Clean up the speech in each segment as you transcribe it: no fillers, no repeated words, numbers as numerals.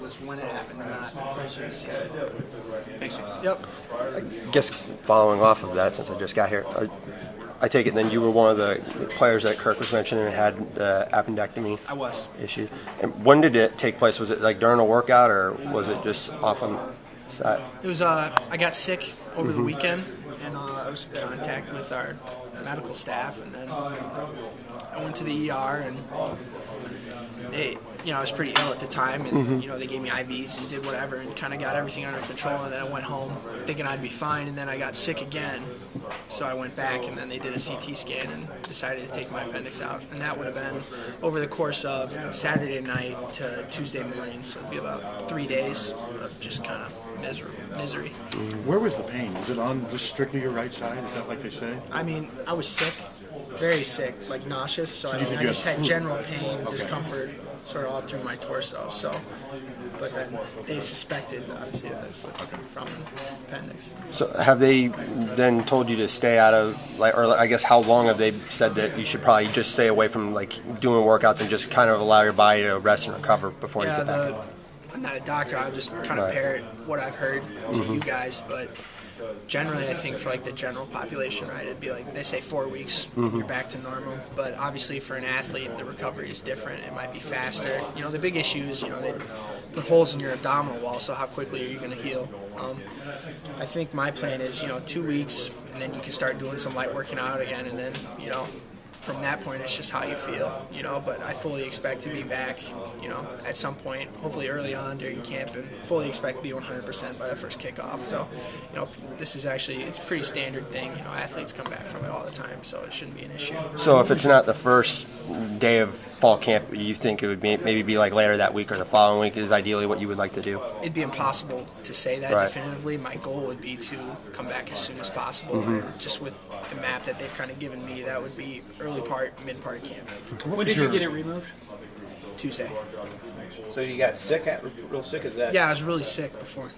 was when it happened and not closer to the season. Thanks. Yep. I guess following off of that, since I just got here, I take it then you were one of the players that Kirk was mentioning had the appendectomy I was. issue. And when did it take place? Was it like during a workout or was it just off on set? It was, I got sick over the weekend, and I was in contact with our medical staff, and then I went to the ER, and they, I was pretty ill at the time, and, they gave me IVs and did whatever and kind of got everything under control, and then I went home thinking I'd be fine, and then I got sick again. So I went back, and then they did a CT scan and decided to take my appendix out. And that would have been over the course of Saturday night to Tuesday morning. So it would be about 3 days of just kind of misery. Where was the pain? Was it on just strictly your right side? Is that like they say? I mean, I was sick, very sick, like nauseous. So I just had general pain, discomfort, sort of all through my torso. So, but then they suspected, obviously, that it's from appendix. So have they then told you to stay out of, or I guess how long have they said that you should probably just stay away from doing workouts and just kind of allow your body to rest and recover before you get back in? I'm not a doctor. I'll just kind of parrot what I've heard to you guys, but generally I think for the general population, right, it'd be they say 4 weeks, you're back to normal. But obviously for an athlete, the recovery is different. It might be faster. The big issue is, they put holes in your abdominal wall, so how quickly are you going to heal? I think my plan is, 2 weeks, and then you can start doing some light working out again, and then, from that point, it's just how you feel, but I fully expect to be back, at some point, hopefully early on during camp, and fully expect to be 100% by the first kickoff. So, this is actually, it's a pretty standard thing. Athletes come back from it all the time, so it shouldn't be an issue. So if it's not the first day of fall camp, you think it would maybe be later that week or the following week is ideally what you would like to do? It'd be impossible to say that definitively. My goal would be to come back as soon as possible, and just with the map that they've kind of given me, that would be early part, mid part of camp. When did you get it removed? Tuesday. So you got sick, real sick? Is that? Yeah, I was really sick before.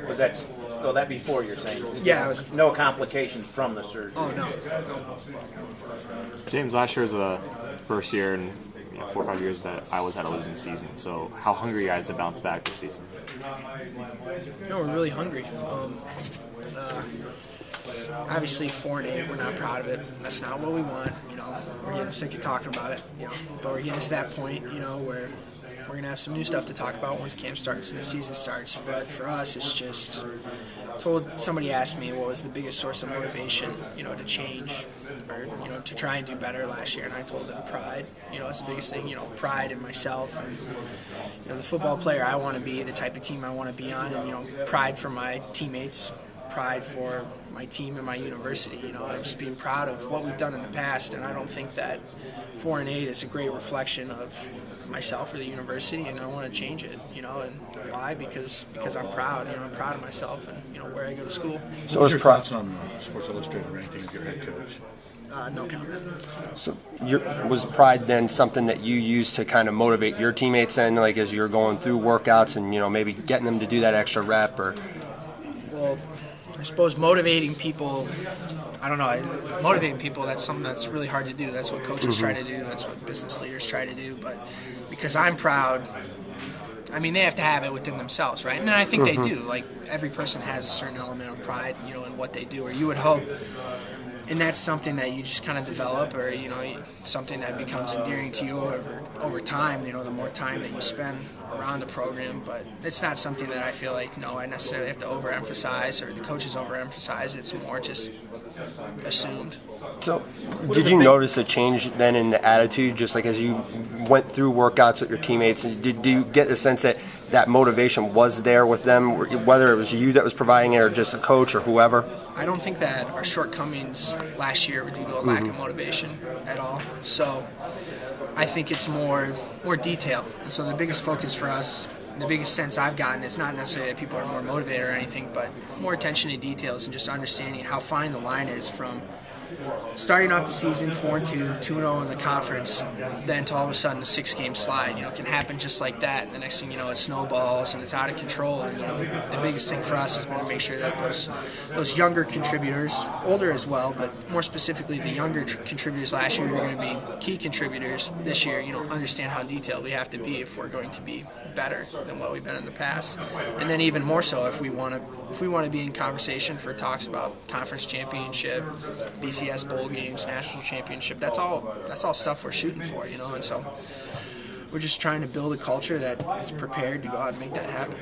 Was that? Well, that before you're saying? Yeah, I was. No complications from the surgery. Oh no. James, last year was the first year in 4 or 5 years that I was at a losing season. So how hungry are you guys to bounce back this season? We're really hungry. Obviously 4-8, we're not proud of it. That's not what we want. We're getting sick of talking about it. But we're getting to that point, where we're gonna have some new stuff to talk about once camp starts and the season starts. But for us, it's just. Somebody asked me what was the biggest source of motivation, to change or to try and do better last year, and I told them pride. It's the biggest thing. Pride in myself and the football player I want to be, the type of team I want to be on, and pride for my teammates. Pride for my team and my university, and just being proud of what we've done in the past. And I don't think that 4-8 is a great reflection of myself or the university, and I want to change it. And why? Because I'm proud. I'm proud of myself and where I go to school. So what's your thoughts on Sports Illustrated ranking of your head coach? No comment. So was pride then something that you used to kind of motivate your teammates then, as you're going through workouts and maybe getting them to do that extra rep? Or well, I suppose motivating people, I don't know, motivating people, that's something that's really hard to do. That's what coaches try to do. That's what business leaders try to do. But because I'm proud, I mean, they have to have it within themselves, right? And I think they do. Every person has a certain element of pride, in what they do, or you would hope. And that's something that you just kind of develop, or, something that becomes endearing to you over time, the more time that you spend around the program. But it's not something that I feel I necessarily have to overemphasize, or the coaches overemphasize. It's more just assumed. So did you notice a change then in the attitude, just as you went through workouts with your teammates? And did you get the sense that motivation was there with them, whether it was you that was providing it or just a coach or whoever? I don't think that our shortcomings last year were due to a lack of motivation at all. So I think it's more detail. And so the biggest focus for us, the biggest sense I've gotten, is not necessarily that people are more motivated or anything, but more attention to details and just understanding how fine the line is from starting off the season 4-2, 2-0 in the conference, then to all of a sudden a 6-game slide, it can happen just like that. And the next thing you know, it snowballs and it's out of control. And the biggest thing for us has been to make sure that those younger contributors, older as well, but more specifically the younger contributors last year who are going to be key contributors this year, understand how detailed we have to be if we're going to be better than what we've been in the past. And then even more so if we want to be in conversation for talks about conference championship, BCS bowl games, national championship. That's all stuff we're shooting for, and so we're just trying to build a culture that is prepared to go out and make that happen.